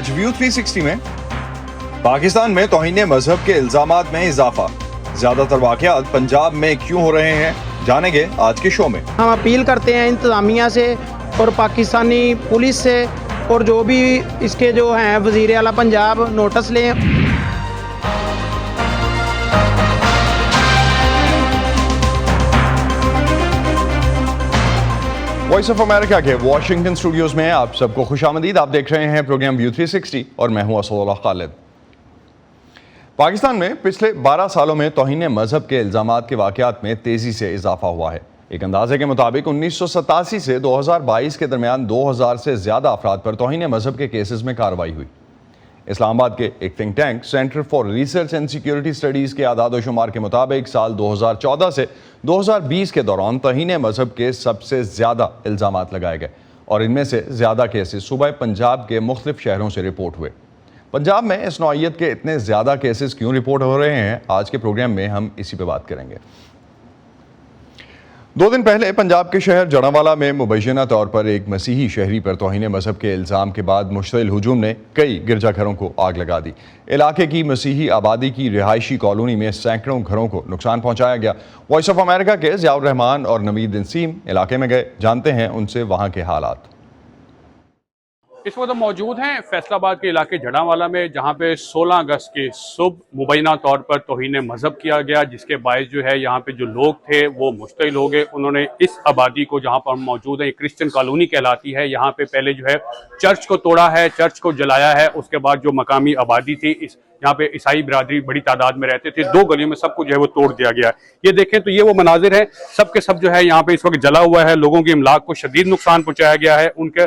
آج ویو 360 میں پاکستان میں توہین مذہب کے الزامات میں اضافہ، زیادہ تر واقعات پنجاب میں کیوں ہو رہے ہیں جانیں گے آج کے شو میں۔ ہم اپیل کرتے ہیں انتظامیہ سے اور پاکستانی پولیس سے اور جو بھی اس کے جو ہیں وزیر اعلیٰ پنجاب نوٹس لیں۔ وائس آف امریکہ کے واشنگٹن اسٹوڈیوز میں آپ سب کو خوش آمدید۔ آپ دیکھ رہے ہیں پروگرام ویو 360 اور میں ہوں اسد اللہ خالد۔ پاکستان میں پچھلے 12 سالوں میں توہین مذہب کے الزامات کے واقعات میں تیزی سے اضافہ ہوا ہے۔ ایک اندازے کے مطابق 1987 سے 2022 کے درمیان 2000 سے زیادہ افراد پر توہین مذہب کے کیسز میں کارروائی ہوئی۔ اسلام آباد کے ایک think tank centre for research and security studies کے اعداد و شمار کے مطابق سال 2014 سے 2020 کے دوران توہین مذہب کے سب سے زیادہ الزامات لگائے گئے اور ان میں سے زیادہ کیسز صوبہ پنجاب کے مختلف شہروں سے رپورٹ ہوئے۔ پنجاب میں اس نوعیت کے اتنے زیادہ کیسز کیوں رپورٹ ہو رہے ہیں، آج کے پروگرام میں ہم اسی پہ بات کریں گے۔ 2 دن پہلے پنجاب کے شہر جڑاوالا میں مبینہ طور پر ایک مسیحی شہری پر توہین مذہب کے الزام کے بعد مشتعل ہجوم نے کئی گرجا گھروں کو آگ لگا دی۔ علاقے کی مسیحی آبادی کی رہائشی کالونی میں سینکڑوں گھروں کو نقصان پہنچایا گیا۔ وائس آف امریکہ کے ضیاء الرحمان اور نوید نسیم علاقے میں گئے، جانتے ہیں ان سے وہاں کے حالات۔ اس وقت ہم موجود ہیں فیصل آباد کے علاقے جڑاوالا میں، جہاں پہ 16 اگست کی صبح مبینہ طور پر توہین مذہب کیا گیا، جس کے باعث جو ہے یہاں پہ جو لوگ تھے وہ مشتعل ہو گئے۔ انہوں نے اس آبادی کو، جہاں پر ہم موجود ہیں، یہ کرسچن کالونی کہلاتی ہے، یہاں پہ پہلے جو ہے چرچ کو توڑا ہے، چرچ کو جلایا ہے۔ اس کے بعد جو مقامی آبادی تھی، یہاں پہ عیسائی برادری بڑی تعداد میں رہتے تھے، 2 گلیوں میں سب کو جو ہے وہ توڑ دیا گیا ہے۔ یہ دیکھیں تو یہ وہ مناظر ہیں، سب کے سب جو ہے یہاں پہ اس وقت جلا ہوا ہے، لوگوں کی املاک کو شدید نقصان پہنچایا گیا ہے، ان کے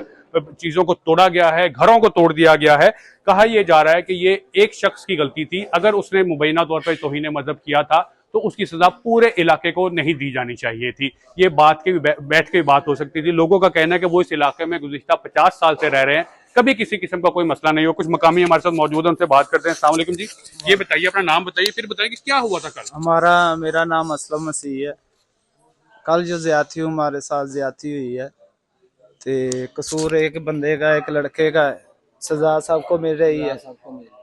چیزوں کو توڑا گیا ہے، گھروں کو توڑ دیا گیا ہے۔ کہا یہ جا رہا ہے کہ یہ ایک شخص کی غلطی تھی، اگر اس نے مبینہ طور پر توہین مذہب کیا تھا تو اس کی سزا پورے علاقے کو نہیں دی جانی چاہیے تھی۔ یہ بات کے بیٹھ کے بات ہو سکتی تھی۔ لوگوں کا کہنا ہے کہ وہ اس علاقے میں گزشتہ 50 سال سے رہ رہے ہیں، کبھی کسی قسم کا کوئی مسئلہ نہیں ہو۔ کچھ مقامی ہمارے ساتھ موجود ہیں، ان سے بات کرتے ہیں۔ السلام علیکم جی، یہ بتائیے اپنا نام بتائیے، پھر بتائیے کہ کیا ہوا تھا کل؟ میرا نام اسلم مسیح ہے۔ کل جو زیادتی ہمارے ساتھ زیادتی ہوئی ہے، قصور ایک بندے کا، ایک لڑکے کا ہے، سزا سب کو مل رہی ہے۔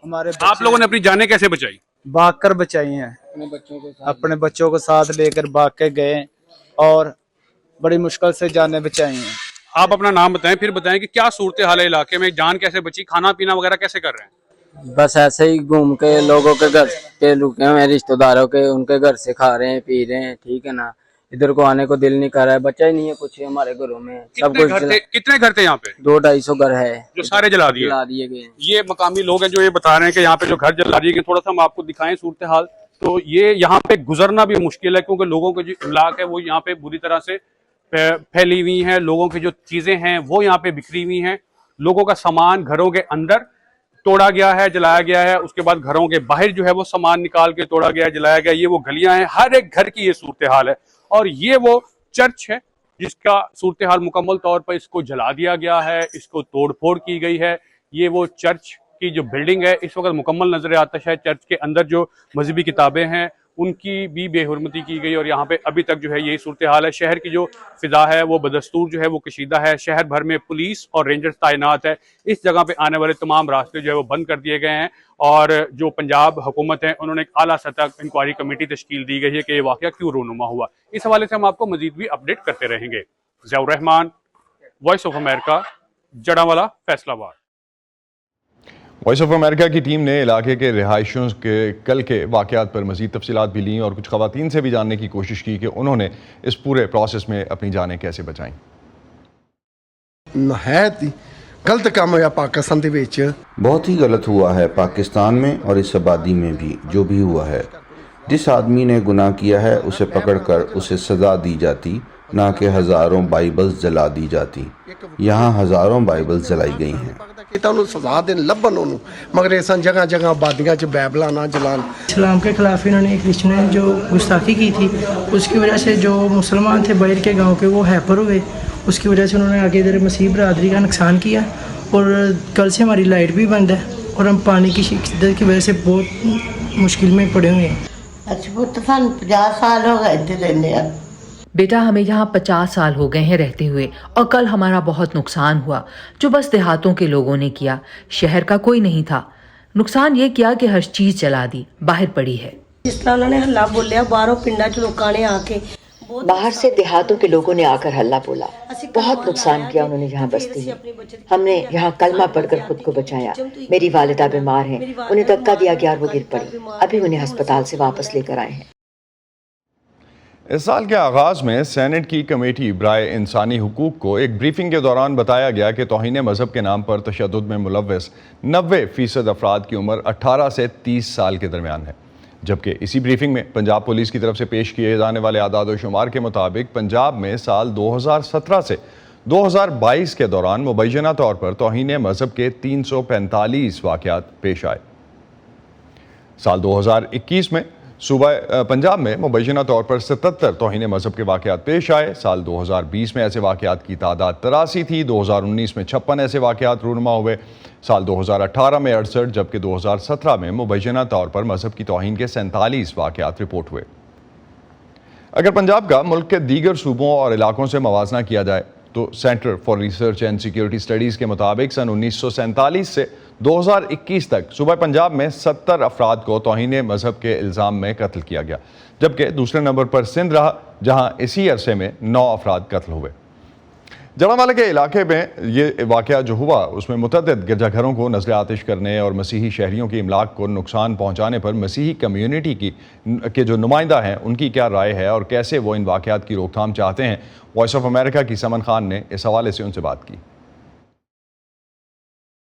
ہمارے آپ لوگوں نے اپنی جانیں کیسے بچائی؟ بھاگ کر بچائی ہیں، اپنے بچوں کو ساتھ لے کر بھاگ کے گئے اور بڑی مشکل سے جانیں بچائی ہیں۔ آپ اپنا نام بتائیں، پھر بتائیں کہ کیا صورتحال ہے علاقے میں، جان کیسے بچی، کھانا پینا وغیرہ کیسے کر رہے ہیں؟ بس ایسے ہی گھوم کے لوگوں کے گھر پہ رکے ہیں، رشتہ داروں کے، ان کے گھر سے کھا رہے ہیں، پی رہے ہیں، ٹھیک ہے نا۔ ادھر کو آنے کو دل نہیں کر رہا ہے، بچہ ہی نہیں ہے کچھ ہمارے گھروں میں۔ سب کچھ کتنے گھر تھے یہاں پہ؟ 200-250 گھر ہے جو سارے جلا دیے گئے ہیں۔ یہ مقامی لوگ ہیں جو یہ بتا رہے ہیں کہ یہاں پہ جو گھر جلا دیے گئے۔ تھوڑا سا ہم آپ کو دکھائیں صورتحال، تو یہ یہاں پہ گزرنا بھی مشکل ہے، کیونکہ لوگوں کے جو املاک ہے وہ یہاں پہ بری طرح سے پھیلی ہوئی ہیں، لوگوں کی جو چیزیں ہیں وہ یہاں پہ بکھری ہوئی ہیں، لوگوں کا سامان گھروں کے اندر توڑا گیا ہے، جلایا گیا ہے، اس کے بعد گھروں کے باہر جو ہے وہ سامان نکال کے توڑا گیا ہے، جلایا گیا۔ یہ وہ گلیاں ہیں، ہر ایک گھر کی یہ صورتحال ہے، اور یہ وہ چرچ ہے جس کا صورتحال مکمل طور پر اس کو جلا دیا گیا ہے، اس کو توڑ پھوڑ کی گئی ہے۔ یہ وہ چرچ کی جو بلڈنگ ہے اس وقت مکمل نظر آتش ہے۔ چرچ کے اندر جو مذہبی کتابیں ہیں ان کی بھی بے حرمتی کی گئی، اور یہاں پہ ابھی تک جو ہے یہی صورتحال ہے۔ شہر کی جو فضا ہے وہ بدستور جو ہے وہ کشیدہ ہے، شہر بھر میں پولیس اور رینجرز تعینات ہے۔ اس جگہ پہ آنے والے تمام راستے جو ہے وہ بند کر دیے گئے ہیں، اور جو پنجاب حکومت ہے انہوں نے ایک اعلیٰ سطح انکوائری کمیٹی تشکیل دی گئی ہے کہ یہ واقعہ کیوں رونما ہوا۔ اس حوالے سے ہم آپ کو مزید بھی اپڈیٹ کرتے رہیں گے۔ Zia ur Rahman, voice of America, Jaranwala, Faisalabad. Voice of امریکہ کی ٹیم نے علاقے کے رہائشیوں کے کل کے واقعات پر مزید تفصیلات بھی لیں اور کچھ خواتین سے بھی جاننے کی کوشش کی کہ انہوں نے اس پورے پروسیس میں اپنی جانیں کیسے بچائیں۔ غلط کام ہوا پاکستان دے وچ، بہت ہی غلط ہوا ہے پاکستان میں اور اس آبادی میں بھی۔ جو بھی ہوا ہے، جس آدمی نے گناہ کیا ہے اسے پکڑ کر اسے سزا دی جاتی، نہ کہ ہزاروں بائبلز جلا دی جاتی۔ یہاں ہزاروں بائبلز جلائی گئی ہیں۔ سزا دین لبن انہوں، مگر ایسا جگہ جگہ آبادیاں چ بائبلاں نہ جلان۔ اسلام کے خلاف انہوں نے کرسچنوں نے جو گستاخی کی تھی، اس کی وجہ سے جو مسلمان تھے باہر کے گاؤں کے وہ ہیپر ہوئے، اس کی وجہ سے انہوں نے آگے ادھر مسیح برادری کا نقصان کیا، اور کل سے ہماری لائٹ بھی بند ہے، اور ہم پانی کی شدت کی وجہ سے بہت مشکل میں پڑے ہوئے ہیں۔ اچھا پتر سان 50 سال ہو گئے ادھر رہنے، بیٹا ہمیں یہاں 50 سال ہو گئے ہیں رہتے ہوئے اور کل ہمارا بہت نقصان ہوا جو بس دیہاتوں کے لوگوں نے کیا، شہر کا کوئی نہیں تھا۔ نقصان یہ کیا کہ ہر چیز جلا دی، باہر پڑی ہے۔ جس طرح انہوں نے ہلا بولیا باہروں پنڈا چ لوگوں نے آ کے باہر سے دیہاتوں کے لوگوں نے آ کر ہلہ بولا، بہت نقصان کیا انہوں نے یہاں بستی میں۔ ہم نے یہاں کلمہ پڑھ کر خود کو بچایا۔ میری والدہ بیمار ہیں، انہیں دھکا دیا گیا اور وہ گر پڑی، ابھی انہیں ہسپتال سے واپس لے کر آئے ہیں۔ اس سال کے آغاز میں سینٹ کی کمیٹی برائے انسانی حقوق کو ایک بریفنگ کے دوران بتایا گیا کہ توہین مذہب کے نام پر تشدد میں ملوث 90% افراد کی عمر 18 سے 30 سال کے درمیان ہے، جبکہ اسی بریفنگ میں پنجاب پولیس کی طرف سے پیش کیے جانے والے اعداد و شمار کے مطابق پنجاب میں سال 2017 سے 2022 کے دوران مبینہ طور پر توہین مذہب کے 345 واقعات پیش آئے۔ سال 2021 میں صوبہ پنجاب میں مبینہ طور پر 77 توہین مذہب کے واقعات پیش آئے۔ سال 2020 میں ایسے واقعات کی تعداد 83 تھی، 2019 میں 56 ایسے واقعات رونما ہوئے، سال 2018 میں 68، جبکہ 2017 میں مبینہ طور پر مذہب کی توہین کے 47 واقعات رپورٹ ہوئے۔ اگر پنجاب کا ملک کے دیگر صوبوں اور علاقوں سے موازنہ کیا جائے تو centre for research and security studies کے مطابق سن 1947 سے 2021 تک صوبہ پنجاب میں 70 افراد کو توہین مذہب کے الزام میں قتل کیا گیا، جبکہ دوسرے نمبر پر سندھ رہا جہاں اسی عرصے میں 9 افراد قتل ہوئے۔ جڑامالہ کے علاقے میں یہ واقعہ جو ہوا اس میں متعدد گرجا گھروں کو نذر آتش کرنے اور مسیحی شہریوں کی املاک کو نقصان پہنچانے پر مسیحی کمیونٹی کے جو نمائندہ ہیں ان کی کیا رائے ہے اور کیسے وہ ان واقعات کی روک تھام چاہتے ہیں۔ وائس آف امریکہ کی سمن خان نے اس حوالے سے ان سے بات کی۔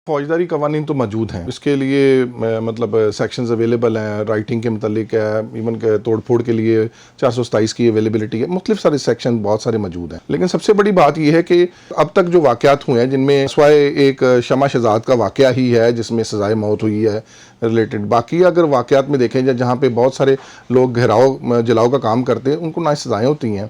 فوجداری قوانین تو موجود ہیں، اس کے لیے مطلب سیکشنز اویلیبل ہیں، رائٹنگ کے متعلق ہے، ایون کہ توڑ پھوڑ کے لیے 427 کی اویلیبلٹی ہے، مختلف سارے سیکشن بہت سارے موجود ہیں۔ لیکن سب سے بڑی بات یہ ہے کہ اب تک جو واقعات ہوئے ہیں جن میں سوائے ایک شمع شہزاد کا واقعہ ہی ہے جس میں سزائے موت ہوئی ہے ریلیٹڈ، باقی اگر واقعات میں دیکھیں جہاں پہ بہت سارے لوگ گھیراؤ جلاؤ کا کام کرتے ہیں ان کو نہ سزائیں ہوتی ہیں،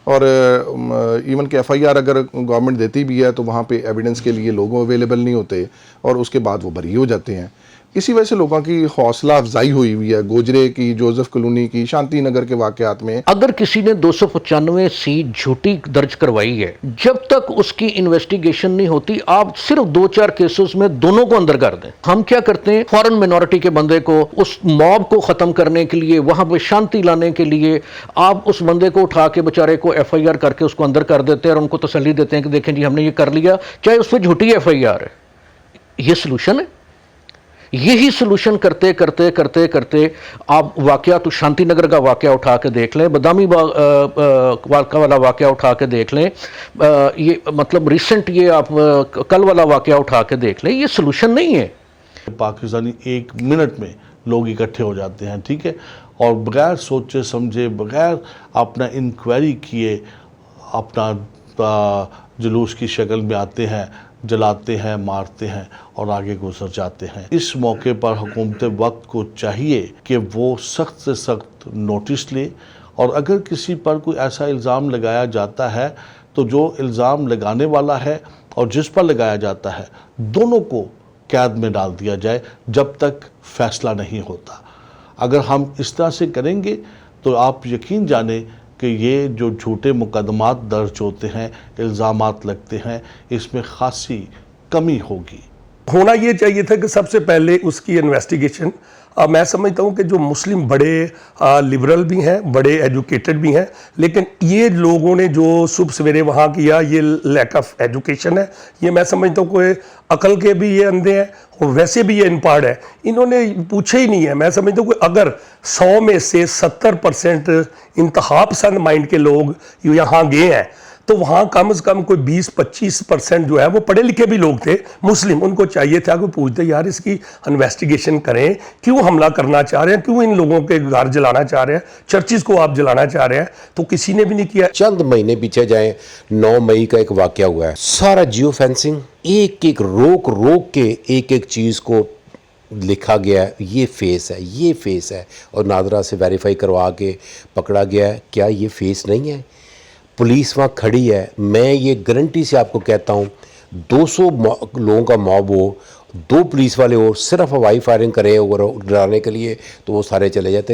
اور ایون کہ ایف آئی آر اگر گورنمنٹ دیتی بھی ہے تو وہاں پہ ایویڈنس کے لیے لوگوں اویلیبل نہیں ہوتے اور اس کے بعد وہ بری ہو جاتے ہیں۔ اسی وجہ سے لوگوں کی حوصلہ افزائی ہوئی ہے، گوجرے کی، جوزف کالونی کی، شانتی نگر کے واقعات میں۔ اگر کسی نے 295 سی جھوٹی درج کروائی ہے، جب تک اس کی انویسٹیگیشن نہیں ہوتی آپ صرف 2-4 کیسز میں دونوں کو اندر کر دیں۔ ہم کیا کرتے ہیں، فورن مینورٹی کے بندے کو، اس موب کو ختم کرنے کے لیے، وہاں پہ شانتی لانے کے لیے آپ اس بندے کو اٹھا کے بیچارے کو ایف آئی آر کر کے اس کو اندر کر دیتے ہیں اور ان کو تسلی دیتے ہیں کہ دیکھیں جی ہم نے یہ کر لیا، چاہے اس پہ جھوٹی ایف آئی آر ہے۔ یہ سلوشن ہے؟ یہی سلوشن کرتے کرتے کرتے کرتے آپ واقعہ تو شانتی نگر کا واقعہ اٹھا کے دیکھ لیں، بدامی والا واقعہ اٹھا کے دیکھ لیں، یہ مطلب ریسنٹ یہ آپ کل والا واقعہ اٹھا کے دیکھ لیں، یہ سلوشن نہیں ہے۔ پاکستانی 1 منٹ میں لوگ اکٹھے ہو جاتے ہیں، ٹھیک ہے، اور بغیر سوچے سمجھے، بغیر اپنا انکوائری کیے اپنا جلوس کی شکل میں آتے ہیں، جلاتے ہیں، مارتے ہیں اور آگے گزر جاتے ہیں۔ اس موقع پر حکومت وقت کو چاہیے کہ وہ سخت سے سخت نوٹس لے، اور اگر کسی پر کوئی ایسا الزام لگایا جاتا ہے تو جو الزام لگانے والا ہے اور جس پر لگایا جاتا ہے دونوں کو قید میں ڈال دیا جائے جب تک فیصلہ نہیں ہوتا۔ اگر ہم اس طرح سے کریں گے تو آپ یقین جانیں کہ یہ جو جھوٹے مقدمات درج ہوتے ہیں، الزامات لگتے ہیں، اس میں خاصی کمی ہوگی۔ ہونا یہ چاہیے تھا کہ سب سے پہلے اس کی انویسٹیگیشن، میں سمجھتا ہوں کہ جو مسلم بڑے لبرل بھی ہیں، بڑے ایجوکیٹڈ بھی ہیں، لیکن یہ لوگوں نے جو صبح سویرے وہاں کیا، یہ لیک آف ایجوکیشن ہے، یہ میں سمجھتا ہوں کہ عقل کے بھی یہ اندھے ہیں اور ویسے بھی یہ انپاڑ ہے، انہوں نے پوچھا ہی نہیں ہے۔ میں سمجھتا ہوں کہ اگر 100 میں سے 70% انتہا پسند مائنڈ کے لوگ یہاں گئے ہیں تو وہاں کم از کم کوئی 20-25% جو ہے وہ پڑھے لکھے بھی لوگ تھے مسلم، ان کو چاہیے تھا کہ پوچھتے یار اس کی انویسٹیگیشن کریں، کیوں حملہ کرنا چاہ رہے ہیں، کیوں ان لوگوں کے گھر جلانا چاہ رہے ہیں، چرچز کو آپ جلانا چاہ رہے ہیں، تو کسی نے بھی نہیں کیا۔ چند مہینے پیچھے جائیں، 9 مئی کا ایک واقعہ ہوا ہے، سارا جیو فینسنگ ایک ایک روک روک کے ایک ایک چیز کو لکھا گیا ہے، یہ فیس ہے، یہ فیس ہے، اور ناظرہ سے ویریفائی کروا کے پکڑا گیا ہے۔ کیا یہ فیس نہیں ہے؟ پولیس وہاں کھڑی ہے، میں یہ گارنٹی سے آپ کو کہتا ہوں 200 لوگوں کا موب ہو، 2 پولیس والے ہو، صرف ہوائی فائرنگ کرے اور ڈرانے کے لیے تو وہ سارے چلے جاتے۔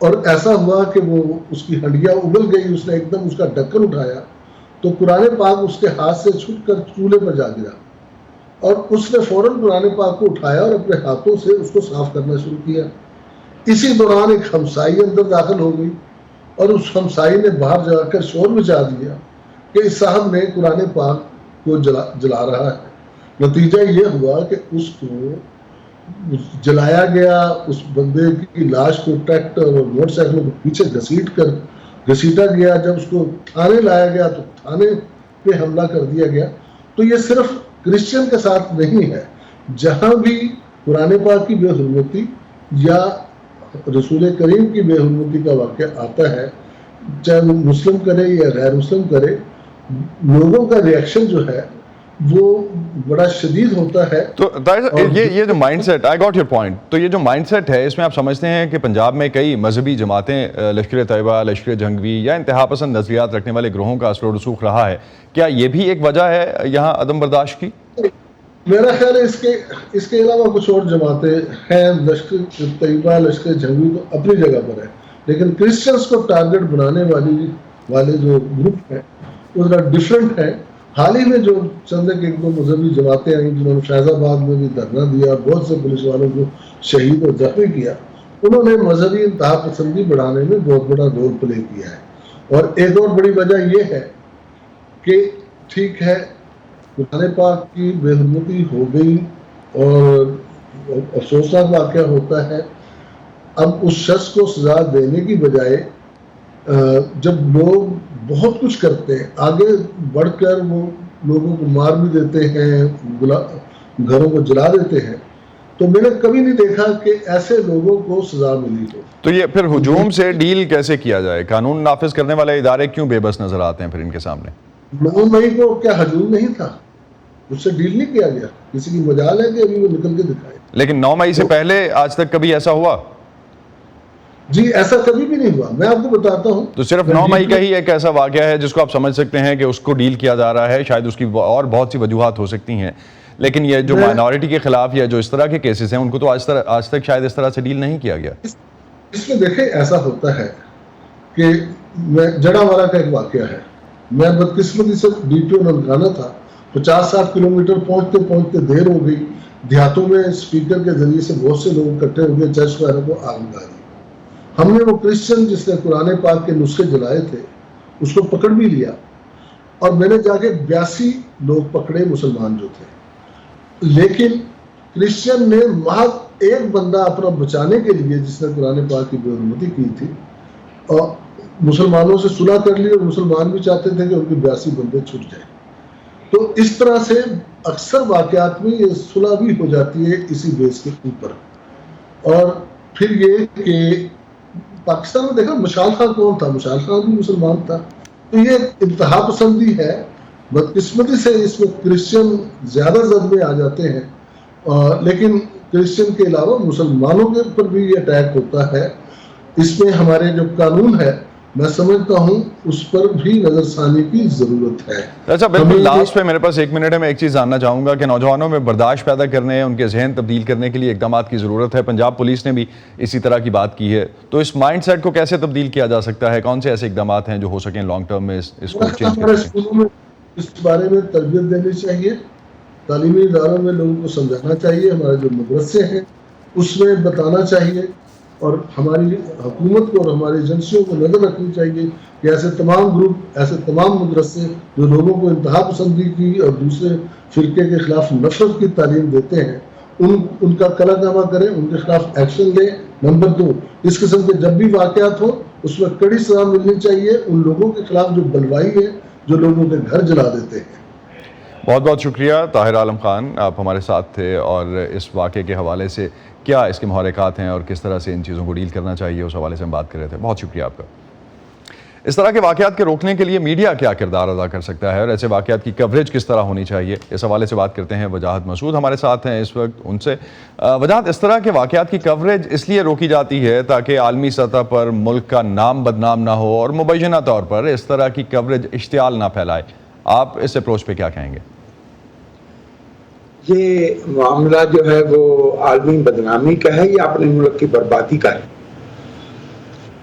اور ایسا ہوا کہ وہ اس کی ہڈیاں اگل گئی, اس نے ایک دم اس کا ڈھکن اٹھایا تو قرآن پاک اس کے ہاتھ سے چھوٹ کر چولہے پر جا گرا, اور اس نے فوراً قرآن پاک کو اٹھایا اور اپنے ہاتھوں سے اس کو صاف کرنا شروع کیا. اسی دوران ایک ہمسائی اندر داخل ہو گئی اور اس ہمسائی نے باہر جا کر شور مچا دیا کہ اس صاحب نے قرآن پاک کو جلا رہا ہے. نتیجہ یہ ہوا کہ اس کو جلایا گیا, اس بندے کی لاش کو ٹریکٹر اور موٹر سائیکلوں کو پیچھے گھسیٹا گیا. جب اس کو تھانے لایا گیا تو تھانے پہ حملہ کر دیا گیا. تو یہ صرف کرسچن کے ساتھ نہیں ہے, جہاں بھی قرآن پاک کی بے حرمتی یا رسول کریم کی بے حرمتی کا واقعہ آتا ہے, چاہے وہ مسلم کرے یا غیر مسلم کرے, لوگوں کا ریئیکشن جو ہے وہ بڑا شدید ہوتا ہے. تو یہ جو mindset, I got your point, تو یہ جو مائنڈ سیٹ ہے اس میں آپ سمجھتے ہیں کہ پنجاب میں کئی مذہبی جماعتیں, لشکر طیبہ, لشکر جنگوی یا انتہا پسند نظریات رکھنے والے گروہوں کا اثر و رسوخ رہا ہے, کیا یہ بھی ایک وجہ ہے یہاں عدم برداشت کی؟ میرا خیال ہے اس کے علاوہ کچھ اور جماعتیں ہیں. لشکر طیبہ, لشکر جنگوی تو اپنی جگہ پر ہے, لیکن کرسچنس کو ٹارگٹ بنانے والے جو گروپ ہیں وہ ذرا ڈفرینٹ ہیں. حال ہی میں جو چند ایک دو مذہبی جماعتیں آئیں جنہوں نے فیض آباد میں بھی دھرنا دیا, بہت سے پولیس والوں کو شہید اور زخمی کیا, انہوں نے مذہبی انتہا پسندی بڑھانے میں بہت بڑا رول پلے کیا ہے. اور ایک اور بڑی وجہ یہ ہے کہ ٹھیک ہے قرآن پاک کی بے حرمتی ہو گئی اور افسوسناک واقعہ ہوتا ہے. اب اس شخص کو سزا دینے کی بجائے جب لوگ بہت کچھ کرتے ہیں, آگے بڑھ کر وہ لوگوں کو مار بھی دیتے ہیں, گھروں کو جلا دیتے ہیں, تو میں نے کبھی نہیں دیکھا کہ ایسے لوگوں کو سزا ملی ہو. تو یہ پھر ہجوم سے ڈیل کیسے کیا جائے؟ قانون نافذ کرنے والے ادارے کیوں بے بس نظر آتے ہیں پھر ان کے سامنے؟ 9 مئی کو کیا ہجوم نہیں تھا؟ اس سے ڈیل نہیں کیا گیا. کسی کی مجال ہے کہ ابھی وہ نکل کے دکھائے. لیکن 9 مئی سے پہلے آج تک کبھی ایسا ہوا؟ جی ایسا کبھی بھی نہیں ہوا. میں آپ کو بتاتا ہوں, تو صرف 9 مئی کا ہی ایک ایسا واقعہ ہے جس کو آپ سمجھ سکتے ہیں کہ اس کو ڈیل کیا جا رہا ہے. شاید اس کی اور بہت سی وجوہات ہو سکتی ہیں, لیکن یہ جو مائنورٹی کے خلاف یا جو اس طرح کے کیسز ہیں ان کو تو آج تک شاید اس طرح سے ڈیل نہیں کیا گیا. اس میں دیکھیں ایسا ہوتا ہے کہ جڑا والا کا ایک واقعہ ہے. میں بدقسمتی سے DPO ننکانہ تھا, 50-60 کلومیٹر پہنچتے دیر ہو گئی. دیہاتوں میں اسپیکر کے ذریعے سے بہت سے لوگ اکٹھے ہو گئے, چرچ والوں کو آگ لگا دی. ہم نے وہ کرسچن جس نے قرآن پاک کے نسخے جلائے تھے اس کو پکڑ بھی لیا, اور میں نے جا کے 82 لوگ پکڑے مسلمان جو تھے. لیکن کرسچن نے محض ایک بندہ اپنا بچانے کے لیے جس نے قرآن پاک کی بے حرمتی کی تھی اور مسلمانوں سے صلح کر لی, اور مسلمان بھی چاہتے تھے کہ ان کے 82 بندے چھٹ جائیں. تو اس طرح سے اکثر واقعات میں یہ صلح بھی ہو جاتی ہے اسی بیس کے اوپر. اور پھر یہ کہ پاکستان میں دیکھا مشال خان کون تھا؟ مشال خان بھی مسلمان تھا. تو یہ انتہا پسندی ہے. بدقسمتی سے اس میں کرسچن زیادہ زد میں آ جاتے ہیں, لیکن کرسچن کے علاوہ مسلمانوں کے اوپر بھی یہ اٹیک ہوتا ہے. اس میں ہمارے جو قانون ہے میں سمجھتا ہوں اس پر بھی نظر ثانی کی ضرورت ہے. اچھا بالکل لاسٹ پہ میرے پاس 1 منٹ ہے, میں ایک چیز جاننا چاہوں گا کہ نوجوانوں میں برداشت پیدا کرنے, ان کے ذہن تبدیل کرنے کے لیے اقدامات کی ضرورت ہے. پنجاب پولیس نے بھی اسی طرح کی بات کی ہے, تو اس مائنڈ سیٹ کو کیسے تبدیل کیا جا سکتا ہے؟ کون سے ایسے اقدامات ہیں جو ہو سکیں لانگ ٹرم میں اس کو چینج ہمارے اسکولوں میں اس بارے میں تربیت دینی چاہیے, تعلیمی اداروں میں لوگوں کو سمجھانا چاہیے, ہمارے جو مدرسے ہیں اس میں بتانا چاہیے, اور ہماری حکومت کو اور ہماری ایجنسیوں کو نظر رکھنی چاہیے کہ ایسے تمام گروپ, ایسے تمام مدرسے جو لوگوں کو انتہا پسندی کی اور دوسرے فرقے کے خلاف نفرت کی تعلیم دیتے ہیں ان کا قلع نامہ کریں, ان کے خلاف ایکشن لیں. نمبر 2, اس قسم کے جب بھی واقعات ہوں اس میں کڑی سزا ملنی چاہیے ان لوگوں کے خلاف جو بلوائی ہے, جو لوگوں کے گھر جلا دیتے ہیں. بہت بہت شکریہ طاہر عالم خان, آپ ہمارے ساتھ تھے, اور اس واقعے کے حوالے سے کیا اس کے محرکات ہیں اور کس طرح سے ان چیزوں کو ڈیل کرنا چاہیے اس حوالے سے ہم بات کر رہے تھے. بہت شکریہ آپ کا. اس طرح کے واقعات کے روکنے کے لیے میڈیا کیا کردار ادا کر سکتا ہے اور ایسے واقعات کی کوریج کس طرح ہونی چاہیے, اس حوالے سے بات کرتے ہیں. وجاہت مسعود ہمارے ساتھ ہیں اس وقت, ان سے وجاہت, اس طرح کے واقعات کی کوریج اس لیے روکی جاتی ہے تاکہ عالمی سطح پر ملک کا نام بدنام نہ ہو اور مبینہ طور پر اس طرح کی کوریج اشتعال نہ پھیلائے. آپ اس اپروچ پہ کیا کہیں گے؟ یہ معاملہ جو ہے وہ عالمی بدنامی کا ہے یا اپنے ملک کی بربادی کا ہے؟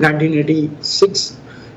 1986,